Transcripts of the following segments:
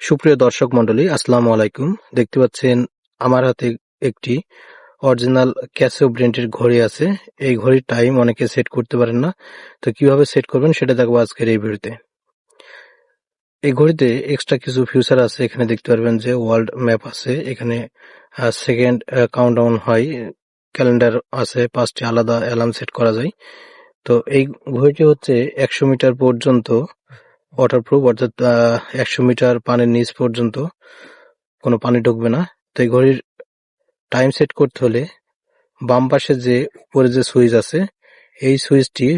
সুপ্রিয় দর্শক মণ্ডলী, আসসালামু আলাইকুম। দেখতে পাচ্ছেন আমার হাতে একটি অরিজিনাল ক্যাসিও ব্র্যান্ডের ঘড়ি আছে। এই ঘড়ির টাইম অনেকে সেট করতে পারেন না, তো কিভাবে সেট করবেন সেটা দেখবো আজকের এই ভিডিওতে। এই ঘড়িতে এক্সট্রা কিছু ফিচার আছে। এখানে দেখতে পারবেন যে ওয়ার্ল্ড ম্যাপ আছে, এখানে সেকেন্ড কাউন্টডাউন হয়, ক্যালেন্ডার আছে, 5টি আলাদা অ্যালার্ম সেট করা যায়। তো এই ঘড়িটি হচ্ছে 100 মিটার পর্যন্ত ওয়াটারপ্রুফ, অর্থাৎ 100 মিটার পানির নিচ পর্যন্ত কোনো পানি ঢুকবে না। তো এই ঘড়ির টাইম সেট করতে হলে বাম পাশে যে উপরে যে সুইচ আছে, এই সুইচটি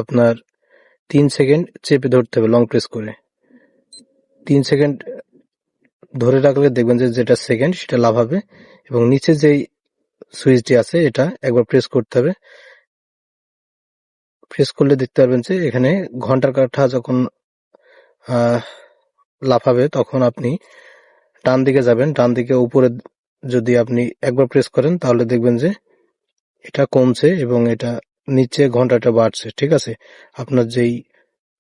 আপনার 3 সেকেন্ড চেপে ধরতে হবে, লং প্রেস করে 3 সেকেন্ড ধরে রাখলে দেখবেন যে যেটা সেকেন্ড সেটা লাভ হবে, এবং নিচে যেই সুইচটি আছে এটা একবার প্রেস করতে হবে। প্রেস করলে দেখতে পারবেন যে এখানে ঘন্টার কাঁটা যখন লাফাবে তখন আপনি ডান দিকে যাবেন। ডান দিকে উপরে যদি আপনি একবার প্রেস করেন তাহলে দেখবেন যে এটা কমছে এবং এটা নিচে ঘন্টাটা বাড়ছে। ঠিক আছে, আপনার যেই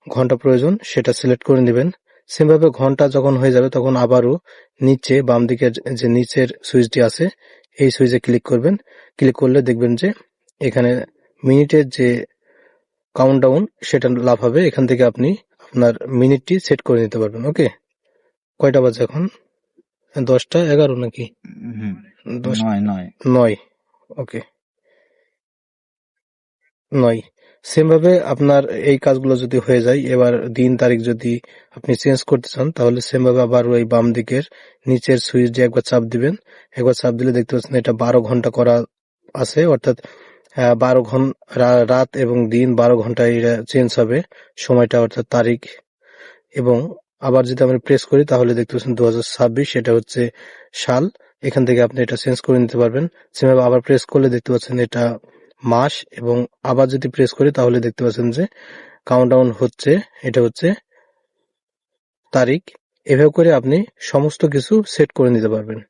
ঘন্টা প্রয়োজন সেটা সিলেক্ট করে নেবেন। সেমভাবে ঘন্টা যখন হয়ে যাবে তখন আবারও নিচে বাম দিকে যে নিচের সুইচটি আছে এই সুইচে ক্লিক করবেন। ক্লিক করলে দেখবেন যে এখানে মিনিটের যে কাউন্টডাউন সেটা লাভ হবে। এখান থেকে আপনি আপনার মিনিটটি সেট করে নিতে পারবেন। ওকে, কয়টা বাজে এখন? 10টা 11 নাকি? 9। ওকে, 9। সেম ভাবে আপনার এই কাজগুলো যদি হয়ে যায়, এবার দিন তারিখ যদি আপনি চেঞ্জ করতে চান তাহলে সেম ভাবে আবার ওই বাম দিকের নিচের সুইচ দিয়ে একবার চাপ দিবেন। একবার চাপ দিলে দেখতে পাচ্ছেন এটা 12 ঘন্টা করা আছে, অর্থাৎ 12 ঘন্টা রাত এবং দিন 12 ঘন্টায় এটা চেঞ্জ হবে সময়টা, অর্থাৎ তারিখ। এবং আবার যদি আমরা প্রেস করি তাহলে দেখতে পাচ্ছেন 2026, এটা হচ্ছে সাল। এখান থেকে আপনি এটা চেঞ্জ করে নিতে পারবেন। সেভাবে আবার প্রেস করলে দেখতে পাচ্ছেন এটা মাস, এবং আবার যদি প্রেস করি তাহলে দেখতে পাচ্ছেন যে কাউন্টডাউন হচ্ছে, এটা হচ্ছে তারিখ। এভাবে করে আপনি সমস্ত কিছু সেট করে নিতে পারবেন।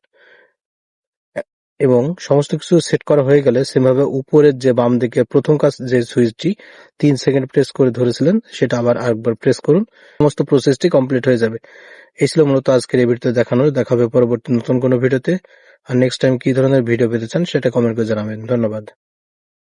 এবং সমস্ত কিছু সেট করা হয়ে গেলে সেভাবে উপরের যে বাম দিকে প্রথম কাজ যে সুইচটি 3 সেকেন্ড প্রেস করে ধরেছিলেন সেটা আবার আরেকবার প্রেস করুন, সমস্ত প্রসেসটি কমপ্লিট হয়ে যাবে। এই ছিল মূলত আজকের এই ভিডিওতে দেখানো। দেখাবে পরবর্তী নতুন কোনো ভিডিওতে। আর নেক্সট টাইম কি ধরনের ভিডিও পেতে চান সেটা কমেন্ট করে জানাবেন। ধন্যবাদ।